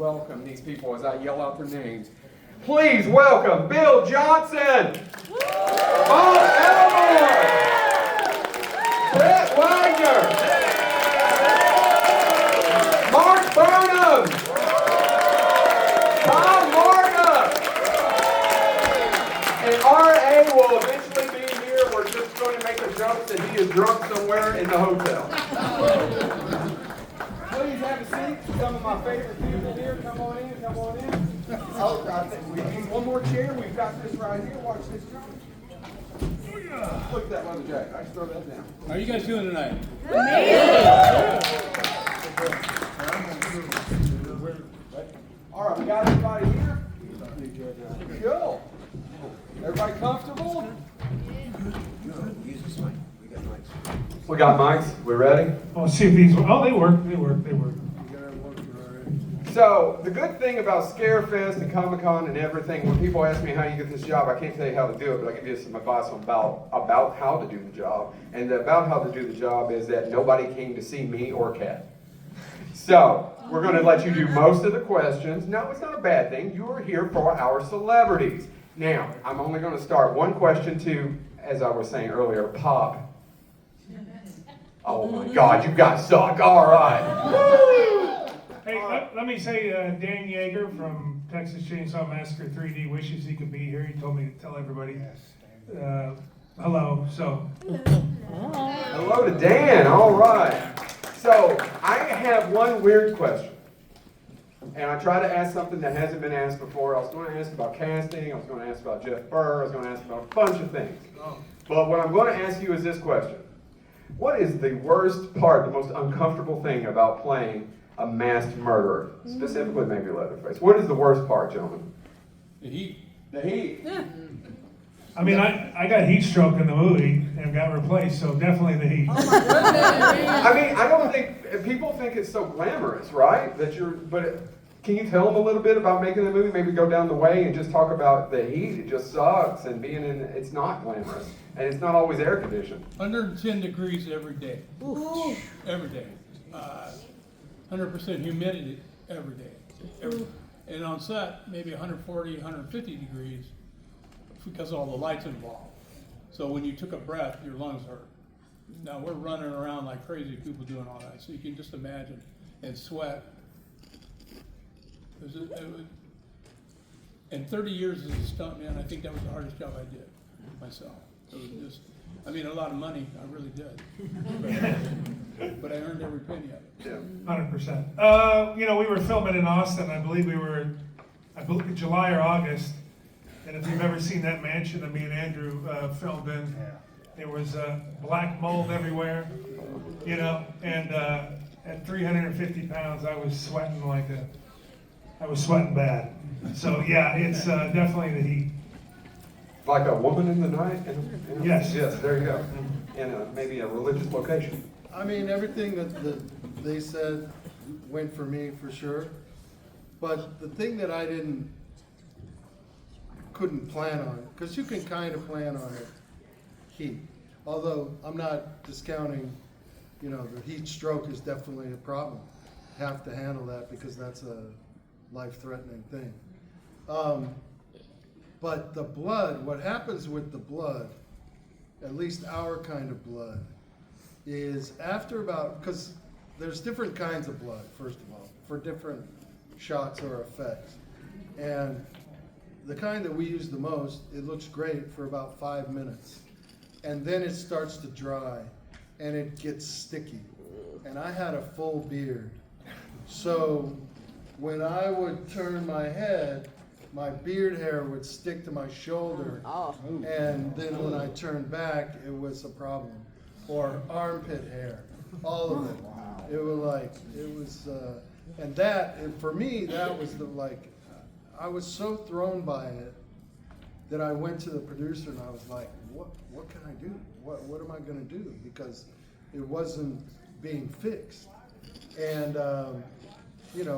welcome these people as I yell out their names. Please welcome Bill Johnson, Bob Elmore, Brett Wagner, Mark Burnham, Tom Morgan, and R.A. will eventually be here. We're just going to make a joke that he is drunk somewhere in the hotel. Please have a seat. Some of my favorite people here. Come on in, come on in. Oh, I think we need one more chair. We've got this right here. Watch this. Look at that leather jacket. I just throw that down. How are you guys doing tonight? All right, we got everybody here. Cool. Everybody comfortable? We got mics. We ready? Well, see if these. Oh, they work. They work. So the good thing about Scarefest and Comic-Con and everything, when people ask me how you get this job, I can't tell you how to do it, but I can give you some advice about how to do the job. And about how to do the job is that nobody came to see me or Kat. So we're going to let you do most of the questions. No, it's not a bad thing. You are here for our celebrities. Now, I'm only going to start one question to, as I was saying earlier, Pop. Oh my God, you guys suck. All right. Hey, let me say, Dan Yeager from Texas Chainsaw Massacre 3D wishes he could be here. He told me to tell everybody hello. So hello to Dan. All right. So I have one weird question, and I try to ask something that hasn't been asked before. I was going to ask about casting. I was going to ask about Jeff Burr. I was going to ask about a bunch of things. But what I'm going to ask you is this question: what is the worst part, the most uncomfortable thing about playing a masked murderer, specifically maybe Leatherface? What is the worst part, gentlemen? The heat. The heat. Yeah. I mean, I got heat stroke in the movie and got replaced, so definitely the heat. I mean, I don't think people think it's so glamorous, right? But can you tell them a little bit about making the movie? Maybe go down the way and just talk about the heat. It just sucks, and it's not glamorous, and it's not always air conditioned. 110 degrees every day. Ooh. Every day. 100% humidity every day. And on set, maybe 140, 150 degrees because of all the lights involved. So when you took a breath, your lungs hurt. Now we're running around like crazy people doing all that. So you can just imagine, and sweat. In 30 years as a stuntman, I think that was the hardest job I did myself. It was just, I mean, a lot of money, I really did. But I earned every penny of it. Yeah. 100%. We were filming in Austin. I believe July or August. And if you've ever seen that mansion that me and Andrew filmed in, there was black mold everywhere, and at 350 pounds, I was sweating bad. So yeah, it's definitely the heat. Like a woman in the night? Yes. Yes, there you go. In maybe a religious location. I mean, everything that they said went for me for sure. But the thing that I couldn't plan on, because you can kind of plan on it, heat. Although I'm not discounting, the heat stroke is definitely a problem. Have to handle that because that's a life-threatening thing. But the blood, what happens with the blood, at least our kind of blood, is after because there's different kinds of blood, first of all, for different shots or effects. And the kind that we use the most, it looks great for about 5 minutes. And then it starts to dry and it gets sticky. And I had a full beard. So when I would turn my head, my beard hair would stick to my shoulder. Oh. And then when I turned back, it was a problem. Or armpit hair, all of it. Wow. And for me, that was I was so thrown by it that I went to the producer and I was like, what can I do? What am I gonna do? Because it wasn't being fixed. And,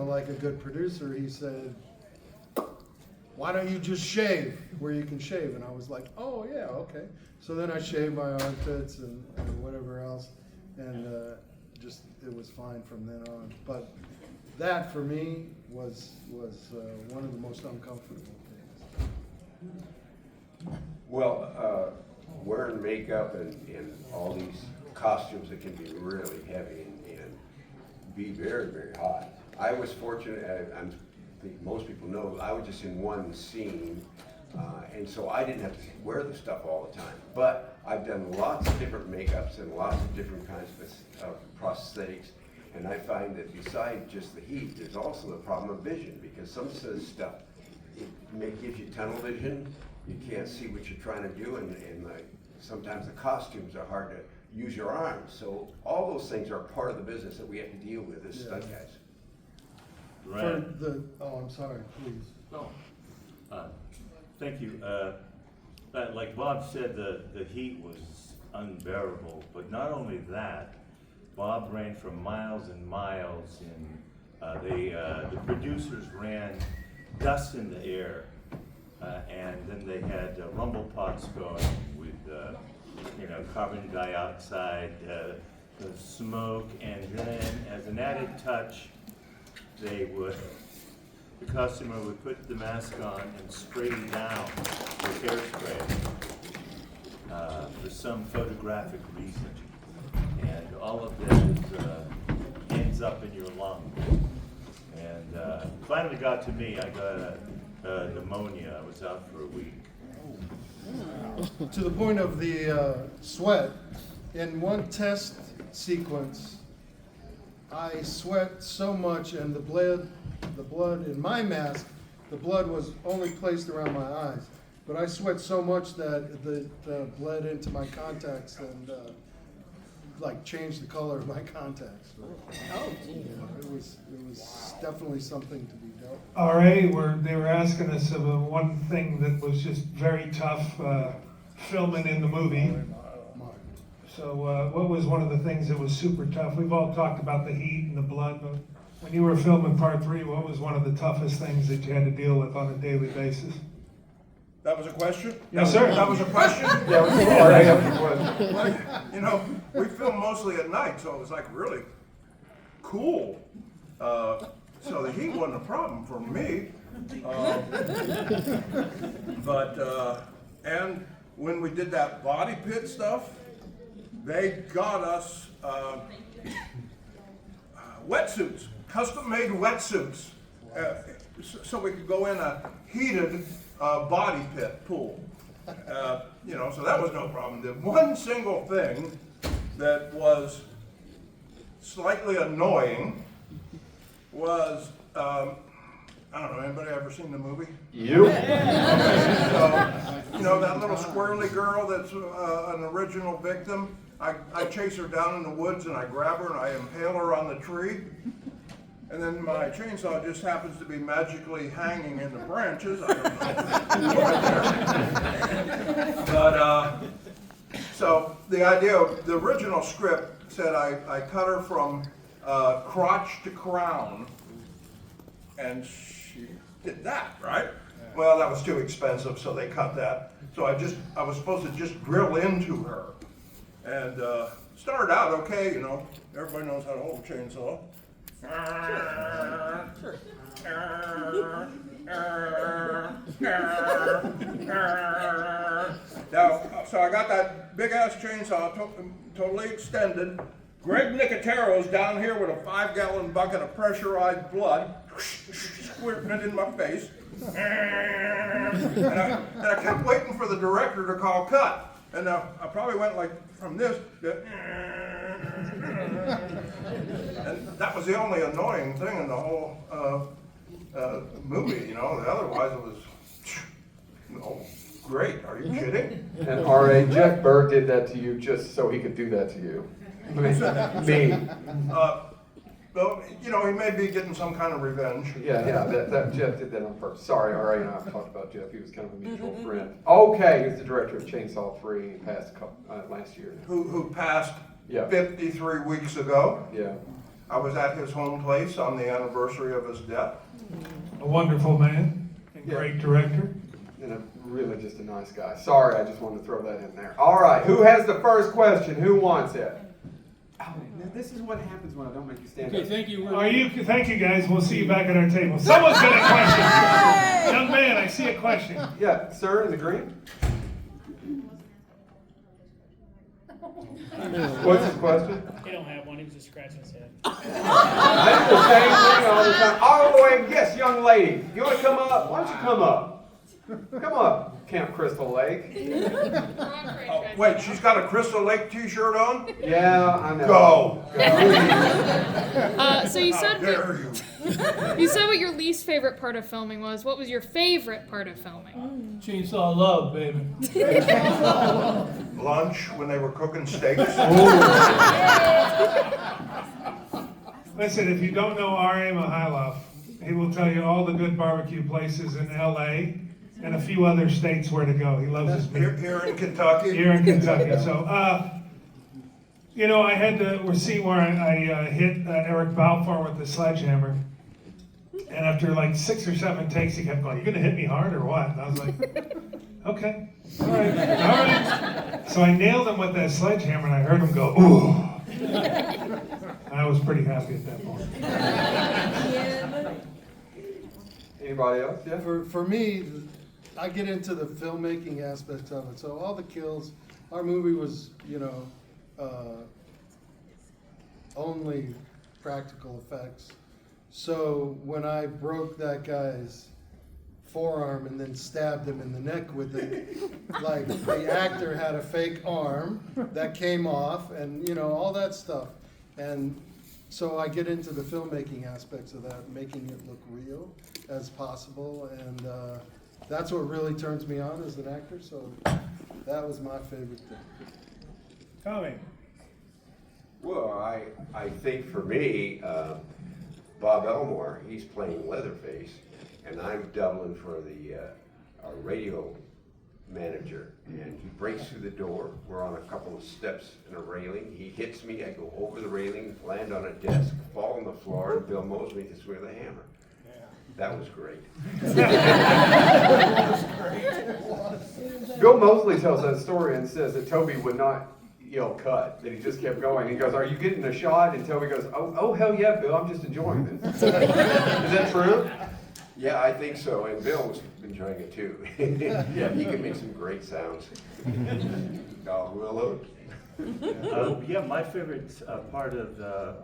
like a good producer, he said, why don't you just shave where you can shave? And I was like, oh yeah, okay. So then I shaved my armpits and whatever else, and it was fine from then on. But that for me was one of the most uncomfortable things. Well, wearing makeup and all these costumes that can be really heavy and be very, very hot. I was fortunate, I think most people know, I was just in one scene, and so I didn't have to wear the stuff all the time. But I've done lots of different makeups and lots of different kinds of prosthetics, and I find that besides just the heat, there's also the problem of vision, because some of this stuff, gives you tunnel vision. You can't see what you're trying to do, and sometimes the costumes are hard to use your arms. So all those things are part of the business that we have to deal with as stunt guys. For the, oh, I'm sorry, please. No. Thank you. Like Bob said, the heat was unbearable, but not only that, Bob ran for miles and miles, and the producers ran dust in the air, and then they had rumble pots going with carbon dioxide, the smoke, and then as an added touch, the customer would put the mask on and spray you down with hairspray for some photographic reason. And all of that ends up in your lungs. And finally got to me. I got pneumonia. I was out for a week. To the point of the sweat, in one test sequence, I sweat so much, and the blood in my mask, the blood was only placed around my eyes. But I sweat so much that it bled into my contacts and changed the color of my contacts. Oh, It was definitely something to be dealt. RA, they were asking us of one thing that was just very tough filming in the movie. So what was one of the things that was super tough? We've all talked about the heat and the blood, but when you were filming part 3, what was one of the toughest things that you had to deal with on a daily basis? That was a question? Yes, sir. That was a question? Yeah, all right, that's the question. You know, we film mostly at night, so it was like really cool. So the heat wasn't a problem for me. And when we did that body pit stuff, they got us wetsuits, custom-made wetsuits, so we could go in a heated body pit pool. So that was no problem. The one single thing that was slightly annoying was, I don't know, anybody ever seen the movie? You? So, that little squirrely girl that's an original victim, I chase her down in the woods and I grab her and I impale her on the tree. And then my chainsaw just happens to be magically hanging in the branches. I don't know. But, so the idea of the original script said I cut her from crotch to crown, and she did that, right? Well, that was too expensive, so they cut that. So I was supposed to just drill into her. And started out okay, everybody knows how to hold a chainsaw. Now, so I got that big ass chainsaw totally extended. Greg Nicotero's down here with a 5-gallon bucket of pressurized blood, squirting it in my face. And I kept waiting for the director to call cut. And I probably went like from this to, and that was the only annoying thing in the whole movie, Otherwise it was, great. Are you kidding? And R.A., Jeff Burr did that to you just so he could do that to you. Me. Well, he may be getting some kind of revenge. Yeah, that Jeff did that on purpose. Sorry, R.A. and I have talked about Jeff. He was kind of a mutual friend. Okay, he's the director of Chainsaw 3, passed last year. Who passed Yeah. 53 weeks ago. Yeah. I was at his home place on the anniversary of his death. A wonderful man and great director. And really just a nice guy. Sorry, I just wanted to throw that in there. All right, who has the first question? Who wants it? Oh, this is what happens when I don't make you stand Okay, up. thank you. Thank you guys, we'll see you back at our table. Someone's got a question. Young man, I see a question. Yeah, sir in the green? What's his question? He don't have one, he was just scratching his head. I do the same thing all the time. Oh, and yes, young lady, you want to come up? Why don't you come up? Come up, Camp Crystal Lake. Oh, wait, she's got a Crystal Lake t-shirt on? Yeah, I know. Go. So you How said dare you? you said what your least favorite part of filming was. What was your favorite part of filming? Chainsaw love, baby. Lunch when they were cooking steaks? Listen, if you don't know R.A. Mihailov, he will tell you all the good barbecue places in L.A. and a few other states where to go. He loves his meat. Here in Kentucky? Here in Kentucky. So, you know, I had the scene where I hit Eric Balfour with the sledgehammer. And after like 6 or 7 takes, he kept going, "You gonna hit me hard or what?" And I was like, okay, all right. So I nailed him with that sledgehammer and I heard him go, "Ooh." I was pretty happy at that point. Anybody else? Yeah. For me, I get into the filmmaking aspect of it. So all the kills, our movie was, you know, only practical effects. So when I broke that guy's forearm and then stabbed him in the neck with it, like the actor had a fake arm that came off and, you know, all that stuff. And so I get into the filmmaking aspects of that, making it look real as possible. And that's what really turns me on as an actor. So that was my favorite thing. Tommy. Well, I think for me, Bob Elmore, he's playing Leatherface, and I'm doubling for the our radio manager. And he breaks through the door. We're on a couple of steps and a railing. He hits me. I go over the railing, land on a desk, fall on the floor, and Bill Mosley hits me with a hammer. That was great. Bill Mosley tells that story and says that Toby would not yell cut, that he just kept going. He goes, "Are you getting a shot?" And Toby goes, oh hell yeah, Bill, I'm just enjoying this. Is that true? Yeah, I think so, and Bill's enjoying it too. Yeah, he can make some great sounds. Oh, Willow. Yeah, my favorite part of the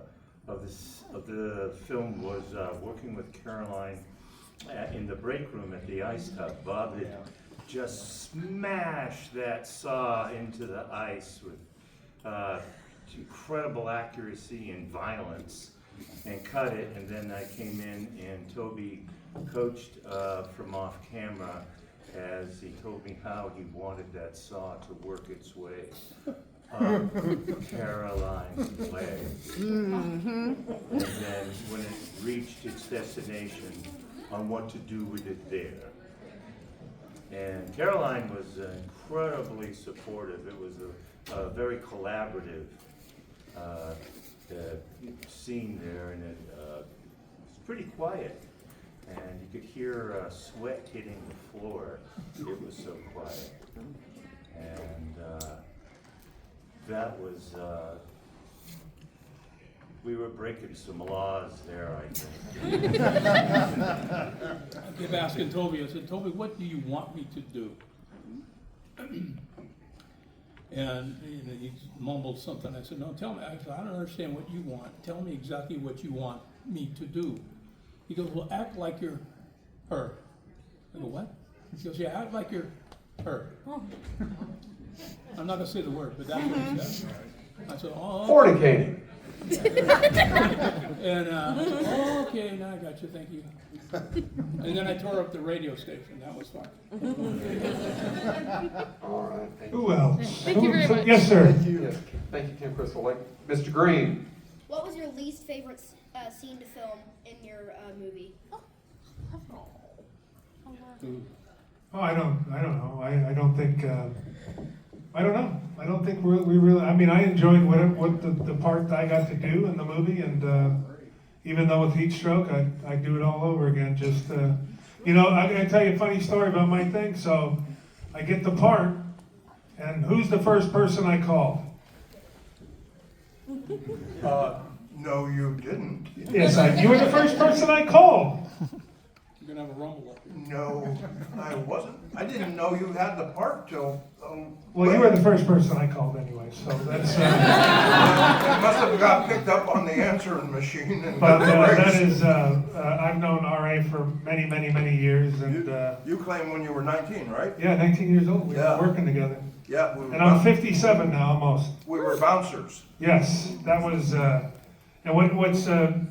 film was working with Caroline in the break room at the ice tub. Bob had just smashed that saw into the ice with incredible accuracy and violence, and cut it. And then I came in, and Toby coached from off camera as he told me how he wanted that saw to work its way up Caroline's leg. And then when it reached its destination, on what to do with it there. And Caroline was incredibly supportive. It was a very collaborative scene there, and it was pretty quiet. And you could hear sweat hitting the floor. It was so quiet. And that was, we were breaking some laws there, I think. I kept asking Toby, I said, "Toby, what do you want me to do?" And he mumbled something. I said, "No, tell me." I said, "I don't understand what you want. Tell me exactly what you want me to do." He goes, "Well, act like you're her." I go, "What?" He goes, "Yeah, act like you're her." I'm not gonna say the word, but that's what he said. I said, "Oh." Fornicating. And I said, "Oh, okay, now I got you, thank you." And then I tore up the radio station. That was fun. All right. Thank you. Who else? Thank you very much. Yes, sir. Yes. Thank you, Camp Crystal Lake. Mr. Green. What was your least favorite scene to film in your movie? Oh, I don't know. I don't think, I don't know. I don't think we really, I mean, I enjoyed what the part I got to do in the movie, and even though with heat stroke, I'd do it all over again. Just, you know, I'm gonna tell you a funny story about my thing. So I get the part, and who's the first person I call? No, you didn't. Yes, you were the first person I called. You're gonna have a rumble up here. No, I wasn't. I didn't know you had the part till. Well, you were the first person I called anyway, so that's. It must have got picked up on the answering machine. And But that is, I've known RA for many, many, many years, and You claim when you were 19, right? yeah, 19 years old. We Yeah. were working together, Yeah. and I'm 57 now, almost. We were bouncers. Yes, that was. And what's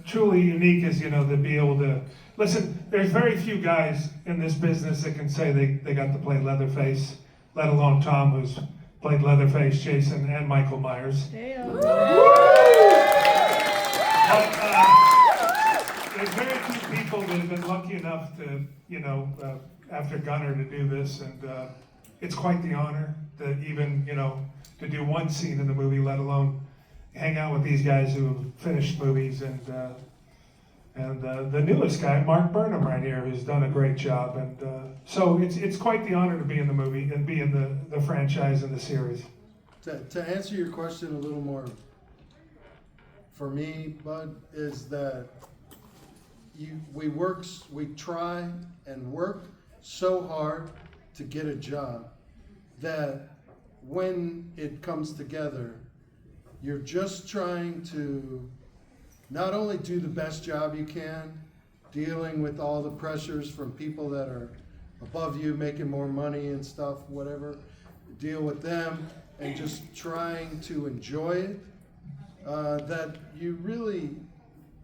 truly unique is, to be able to listen. There's very few guys in this business that can say they got to play Leatherface, let alone Tom, who's played Leatherface, Jason, and Michael Myers. But, there's very few people that have been lucky enough to, after Gunner, to do this, and it's quite the honor to even, to do one scene in the movie, let alone hang out with these guys who have finished movies, and the newest guy, Mark Burnham, right here, who's done a great job, and so it's quite the honor to be in the movie and be in the franchise and the series. To answer your question a little more, for me, Bud, is that we try and work so hard to get a job that when it comes together, you're just trying to not only do the best job you can, dealing with all the pressures from people that are above you, making more money and stuff, whatever, deal with them, and just trying to enjoy it, that you really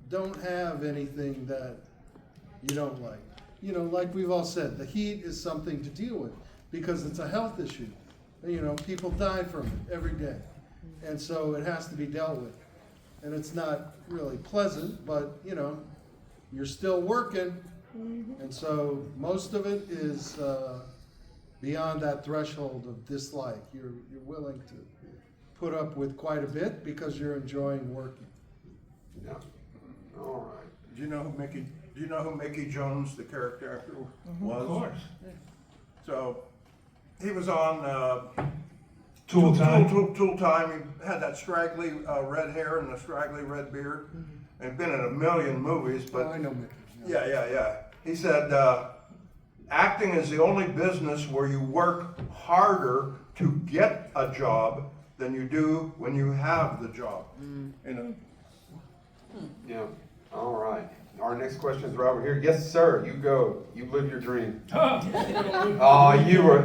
don't have anything that you don't like. Like we've all said, the heat is something to deal with because it's a health issue. People die from it every day. And so it has to be dealt with. And it's not really pleasant, but you're still working. And so most of it is beyond that threshold of dislike. You're willing to put up with quite a bit because you're enjoying working. Yeah. All right. Do you know who Mickey Jones, the character actor, was? Of course. So he was on Tool Time. Tool Time. He had that straggly red hair and the straggly red beard, and been in a million movies. But I know Mickey. yeah. He said, acting is the only business where you work harder to get a job than you do when you have the job. Yeah. All right. Our next question is right over here. Yes, sir. You go. You live your dream. Oh,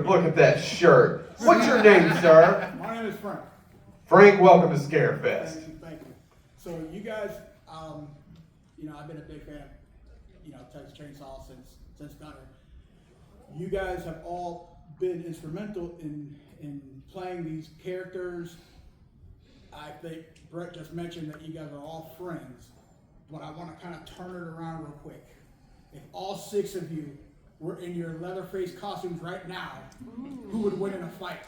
look at that shirt. What's your name, sir? My name is Frank. Frank, welcome to Scarefest. Thank you. So you guys, I've been a big fan, Texas Chainsaw since Gunner. You guys have all been instrumental in playing these characters. I think Brett just mentioned that you guys are all friends, but I want to kind of turn it around real quick. If all 6 of you were in your Leatherface costumes right now, who would win in a fight?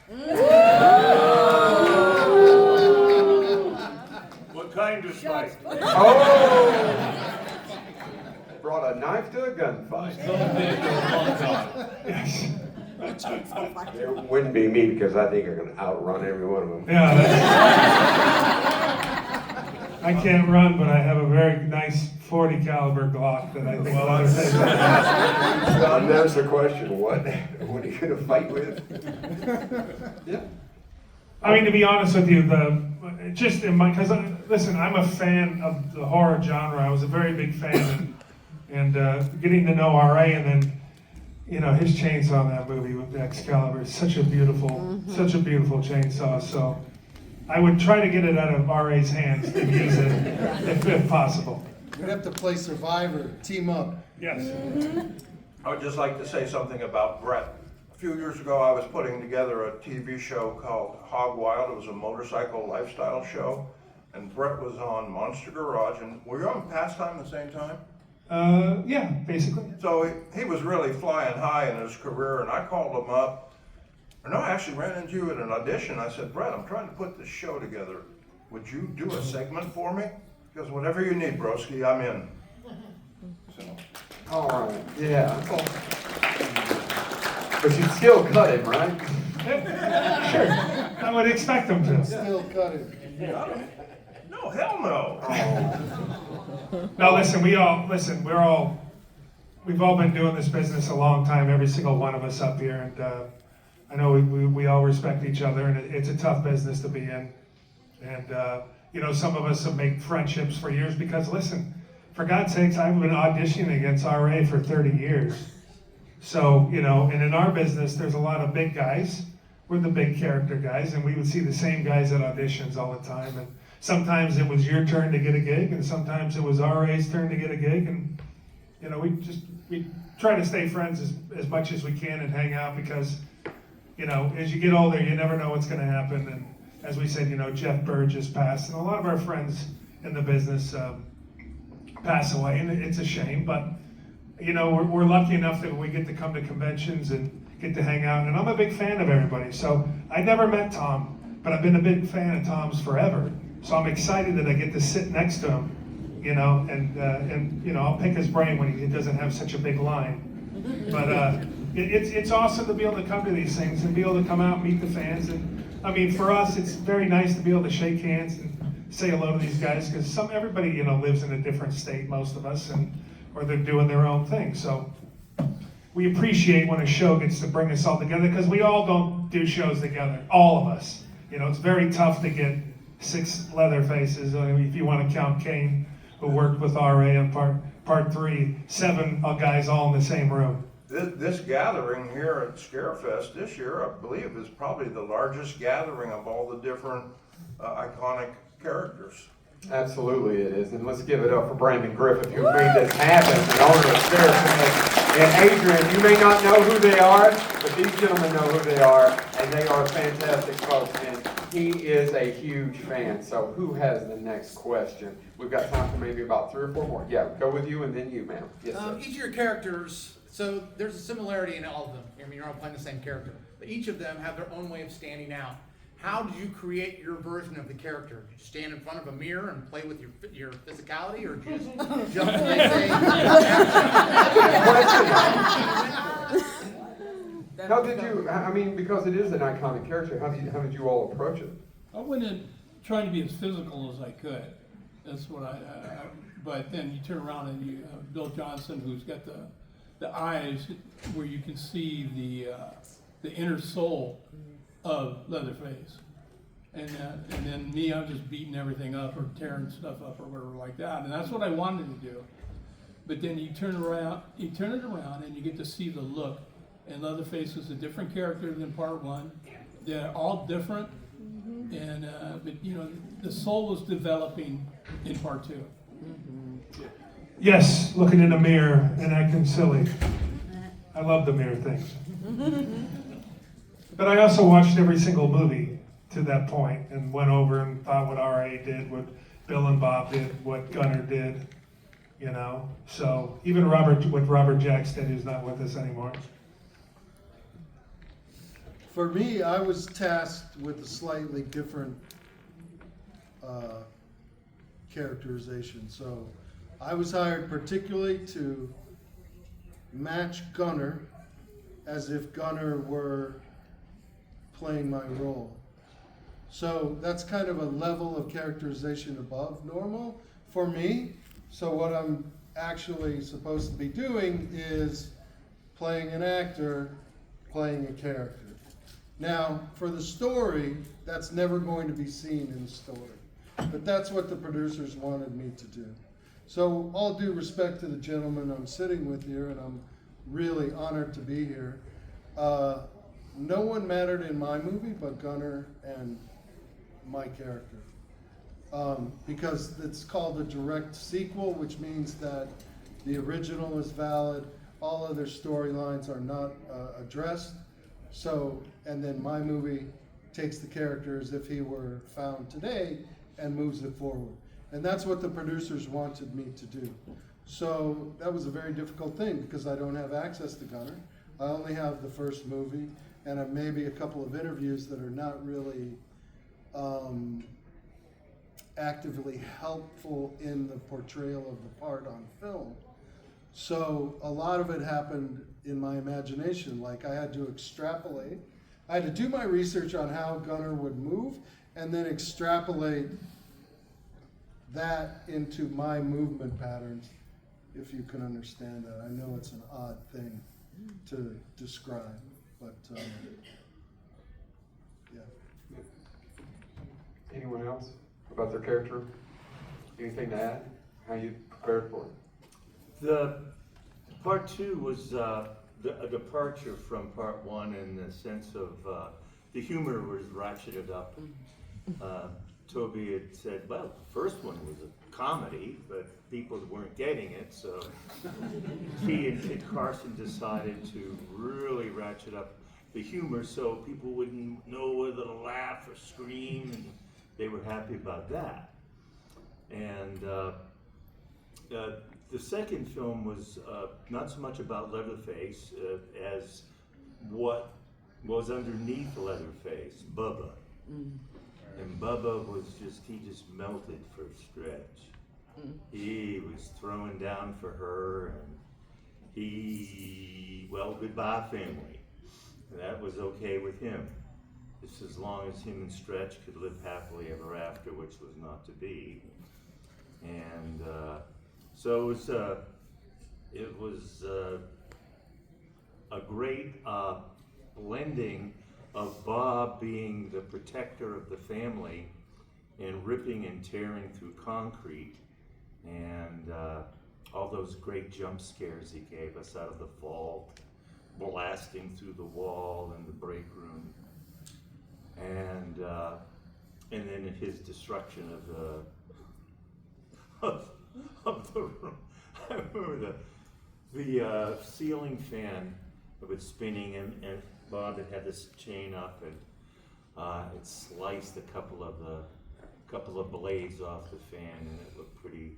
What kind of fight? Oh! Brought a knife to a gunfight. It wouldn't be me because I think I'm going to outrun every one of them. Yeah. I can't run, but I have a very nice 40 caliber Glock that I think Leatherface has. And there's the question, what are you going to fight with? Yeah. I mean, to be honest with you, listen, I'm a fan of the horror genre. I was a very big fan, and getting to know RA, and then, his chainsaw in that movie with the Excalibur is such a beautiful chainsaw. So I would try to get it out of RA's hands and use it if possible. We'd have to play Survivor, team up. Yes. I would just like to say something about Brett. A few years ago, I was putting together a TV show called Hog Wild. It was a motorcycle lifestyle show, and Brett was on Monster Garage. And were you on Pastime at the same time? Yeah, basically. So he was really flying high in his career, and I called him up. And I actually ran into you at an audition. I said, Brett, I'm trying to put this show together. Would you do a segment for me? Because whatever you need, broski, I'm in. So. All right. Yeah. But you'd still cut him, right? Sure. I would expect them to. Still cut it. No, hell no. No, listen, we've all been doing this business a long time, every single one of us up here, and I know we all respect each other, and it's a tough business to be in. And, some of us have made friendships for years because, listen, for God's sakes, I've been auditioning against RA for 30 years. So, and in our business, there's a lot of big guys. We're the big character guys, and we would see the same guys at auditions all the time. And sometimes it was your turn to get a gig, and sometimes it was RA's turn to get a gig. And, we try to stay friends as much as we can and hang out because, as you get older, you never know what's going to happen. And as we said, Jeff Burr just passed, and a lot of our friends in the business pass away, and it's a shame. But we're lucky enough that we get to come to conventions and get to hang out. And I'm a big fan of everybody. So I never met Tom, but I've been a big fan of Tom's forever. So I'm excited that I get to sit next to him, and I'll pick his brain when he doesn't have such a big line. But it's awesome to be able to come to these things and be able to come out and meet the fans. And I mean, for us, it's very nice to be able to shake hands and say hello to these guys because everybody lives in a different state, most of us, or they're doing their own thing. So we appreciate when a show gets to bring us all together because we all don't do shows together, all of us. It's very tough to get 6 Leatherfaces, if you want to count Kane, who worked with RA on part 3, 7 guys all in the same room. This gathering here at Scarefest this year, I believe, is probably the largest gathering of all the different iconic characters. Absolutely it is. And let's give it up for Brandon Griffith, who made this happen, the owner of Scarefest. And Adrian, you may not know who they are, but these gentlemen know who they are, and they are fantastic folks. And he is a huge fan. So who has the next question? We've got time for maybe about 3 or 4 more. Yeah, go with you and then you, ma'am. Yes, sir. Each of your characters, so there's a similarity in all of them. I mean, you're all playing the same character, but each of them have their own way of standing out. How do you create your version of the character? Do you stand in front of a mirror and play with your physicality, or do you just jump and say? How did you? I mean, because it is an iconic character. How did you all approach it? I went in trying to be as physical as I could. That's what but then you turn around and you Bill Johnson, who's got the eyes where you can see the inner soul of Leatherface, and then me, I'm just beating everything up or tearing stuff up or whatever like that, and that's what I wanted to do. But then you turn it around, and you get to see the look. And Leatherface is a different character than part 1. They're all different, and but the soul was developing in part 2. Yes, looking in the mirror and acting silly. I love the mirror things. But I also watched every single movie to that point and went over and thought what RA did, what Bill and Bob did, what Gunner did, So even what Robert Jacks did, who's not with us anymore. For me, I was tasked with a slightly different characterization. So I was hired particularly to match Gunner as if Gunner were playing my role. So that's kind of a level of characterization above normal for me. So what I'm actually supposed to be doing is playing an actor, playing a character. Now, for the story, that's never going to be seen in the story. But that's what the producers wanted me to do. So all due respect to the gentleman I'm sitting with here, and I'm really honored to be here, no one mattered in my movie but Gunner and my character. Because it's called a direct sequel, which means that the original is valid, all other storylines are not addressed. So, and then my movie takes the character as if he were found today and moves it forward. And that's what the producers wanted me to do. So that was a very difficult thing because I don't have access to Gunner. I only have the first movie and maybe a couple of interviews that are not really actively helpful in the portrayal of the part on film. So a lot of it happened in my imagination. Like I had to extrapolate. I had to do my research on how Gunner would move and then extrapolate that into my movement patterns, if you can understand that. I know it's an odd thing to describe, but yeah. Anyone else about their character? Anything to add? How you prepared for it? The part two was a departure from part one in the sense of the humor was ratcheted up. Toby had said, well, the first one was a comedy, but people weren't getting it, so he and Kit Carson decided to really ratchet up the humor so people wouldn't know whether to laugh or scream, and they were happy about that. And the second film was not so much about Leatherface as what was underneath Leatherface, Bubba. And Bubba was he just melted for Stretch. He was throwing down for her, and goodbye family. And that was okay with him. Just as long as him and Stretch could live happily ever after, which was not to be. And so it was a great blending of Bob being the protector of the family and ripping and tearing through concrete, and all those great jump scares he gave us out of the vault, blasting through the wall in the break room, and then his destruction of the room. I remember the ceiling fan that was spinning, and Bob had this chain up, and it sliced a couple of blades off the fan, and it looked pretty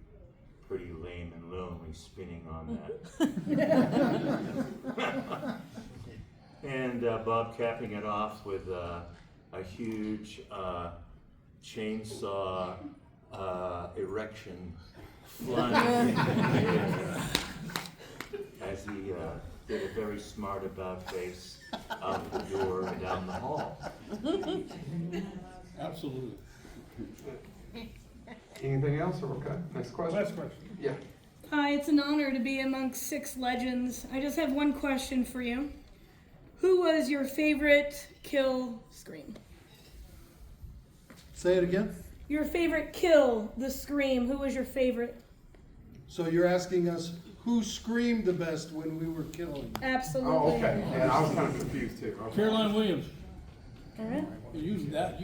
lame and lonely spinning on that. And Bob capping it off with a huge chainsaw erection flying in the air as he did a very smart about face out the door and down the hall. Absolutely. Anything else, or okay? Next question. Last question. Yeah. Hi, it's an honor to be amongst 6 legends. I just have one question for you. Who was your favorite kill scream? Say it again. Your favorite kill, the scream. Who was your favorite? So you're asking us who screamed the best when we were killing? Absolutely. Oh, okay. Yeah, I was kind of confused too. Okay. Caroline Williams. All right. You have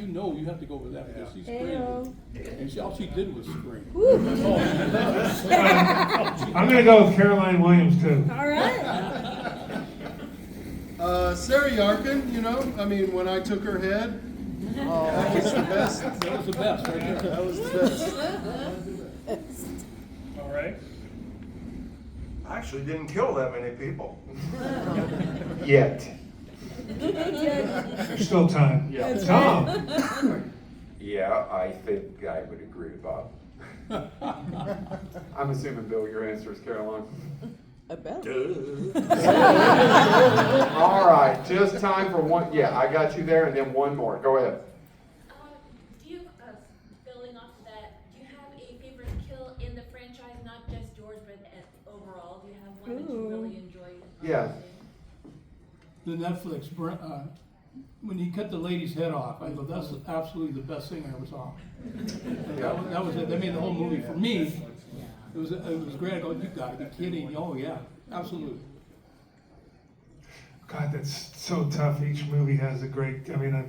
to go with that because she screamed. And all she did was scream. I'm gonna go with Caroline Williams too. All right. Sarah Yarkin, I mean, when I took her head, that was the best. That was the best right there. That was the best. All right. I actually didn't kill that many people. Yet. There's still time. Yeah. Tom. Yeah, I think I would agree with Bob. I'm assuming, Bill, your answer is Caroline. Duh. All right, just time for one. Yeah, I got you there, and then one more. Go ahead. Do you, building off of that, do you have a favorite kill in the franchise, not just yours, but overall? Do you have one that you really enjoyed? Yeah. The Netflix, when he cut the lady's head off, I thought that's absolutely the best thing I ever saw. Yeah. That was it. They made the whole movie for me. It was great. I go, you gotta be kidding. Oh yeah, absolutely. God, that's so tough. Each movie has a great. I mean, I'm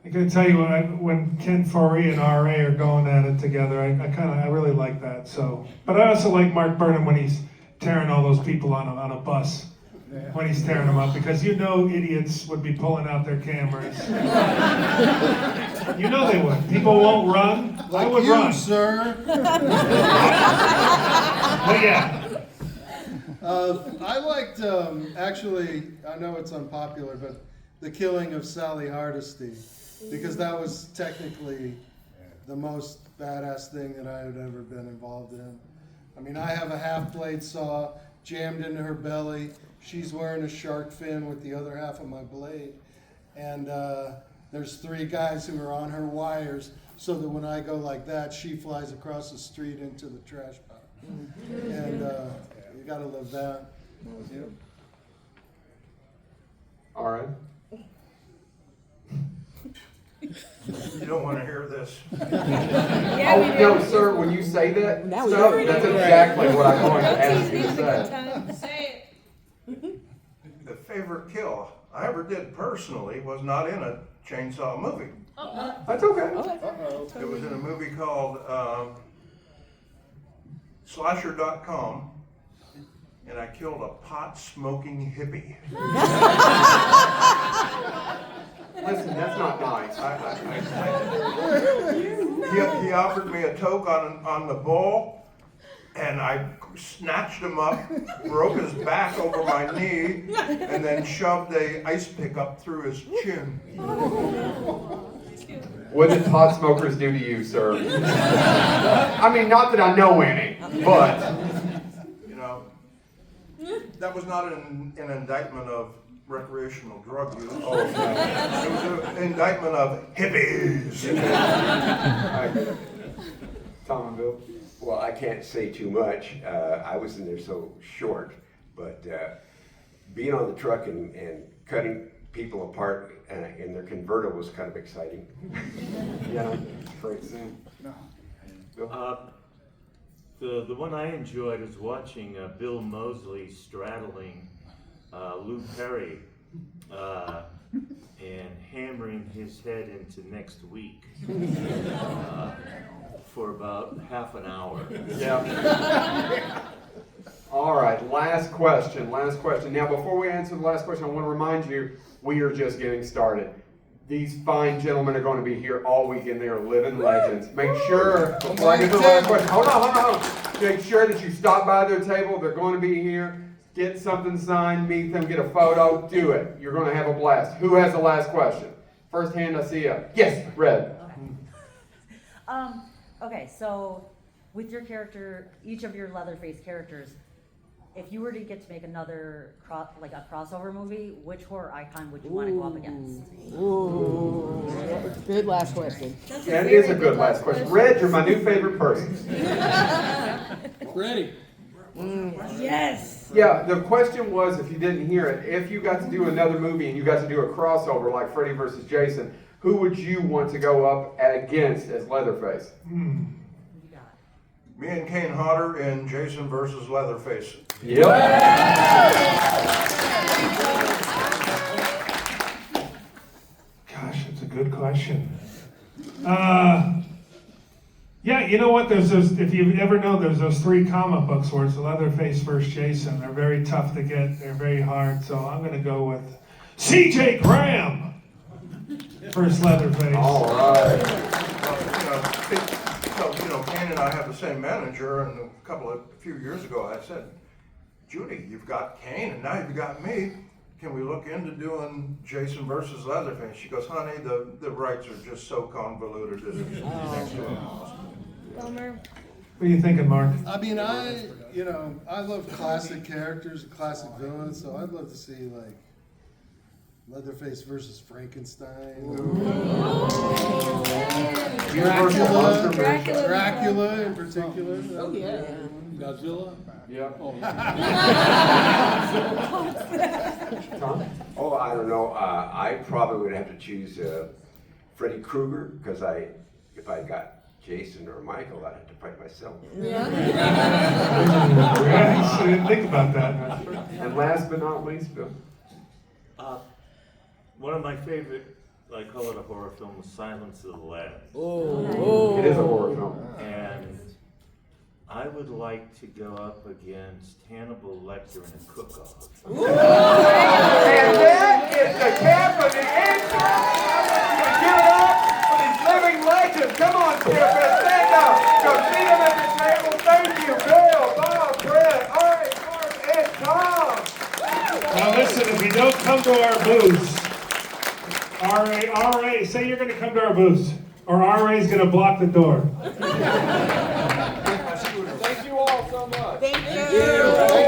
gonna tell you when Ken Foree and RA are going at it together. I really like that. So, but I also like Mark Burnham when he's tearing all those people on a bus. When he's tearing them up, because idiots would be pulling out their cameras. They would. People won't run. Like I would you, run, sir. But yeah. I liked, actually, I know it's unpopular, but the killing of Sally Hardesty, because that was technically the most badass thing that I had ever been involved in. I mean, I have a half-blade saw jammed into her belly. She's wearing a shark fin with the other half of my blade. And there's 3 guys who are on her wires, so that when I go like that, she flies across the street into the trash pile. And you gotta love that. Yep. All right. You don't want to hear this. Oh, no, sir, when you say that stuff, that's exactly what I'm going to ask you to say. Say it. The favorite kill I ever did personally was not in a Chainsaw movie. That's okay. It was in a movie called Slasher.com, and I killed a pot-smoking hippie. Listen, that's not nice. He offered me a toke on the bull, and I snatched him up, broke his back over my knee, and then shoved a ice pick up through his chin. What did pot smokers do to you, sir? I mean, not that I know any, but... You know, that was not an indictment of recreational drug use. Oh, no. It was an indictment of hippies. Tom and Bill? Well, I can't say too much. I was in there so short, but being on the truck and cutting people apart in their convertible was kind of exciting. Yeah, great scene. The one I enjoyed was watching Bill Moseley straddling Lou Perry and hammering his head into next week for about half an hour. Yeah. All right, last question. Now, before we answer the last question, I want to remind you, we are just getting started. These fine gentlemen are going to be here all weekend. They are living legends. Make sure, before I get to the last question, hold on. Make sure that you stop by their table. They're going to be here. Get something signed, meet them, get a photo, do it. You're going to have a blast. Who has the last question? First hand I see up. Yes, Red. Okay, so with your character, each of your Leatherface characters, if you were to get to make another a crossover movie, which horror icon would you want to go up against? Ooh. Good last question. That is a good last question. Red, you're my new favorite person. Ready? Yes. Yeah, the question was, if you didn't hear it, if you got to do another movie and you got to do a crossover like Freddy versus Jason, who would you want to go up against as Leatherface? Me and Kane Hodder in Jason versus Leatherface. Yep. Gosh, that's a good question. Yeah, you know what? There's those. If you ever know, there's those 3 comic books where it's Leatherface versus Jason. They're very tough to get. They're very hard. So I'm going to go with C.J. Graham versus Leatherface. All right. So, Kane and I have the same manager, and a few years ago, I said, Judy, you've got Kane, and now you've got me. Can we look into doing Jason versus Leatherface? She goes, honey, the rights are just so convoluted. It's next to impossible. Bummer. What are you thinking, Mark? I mean, I love classic characters, classic villains, so I'd love to see like Leatherface versus Frankenstein. Dracula in particular. Oh yeah. Godzilla. Yeah. Tom? Oh, I don't know. I probably would have to choose Freddy Krueger, because if I got Jason or Michael, I'd have to fight myself. Yeah, I didn't think about that. And last but not least, Bill. One of my favorite, I call it a horror film, was Silence of the Lambs. Oh. It is a horror film. And I would like to go up against Hannibal Lecter in a cook-off. And that is the cap of the answer. Give it up for these living legends. Come on, Scarefest, stand up. Go see them at the table. Thank you, Bill, Bob, Brett, Ari, Mark, and Tom. Now listen, if you don't come to our booth, RA, say you're going to come to our booth, or RA is going to block the door. Thank you all so much. Thank you.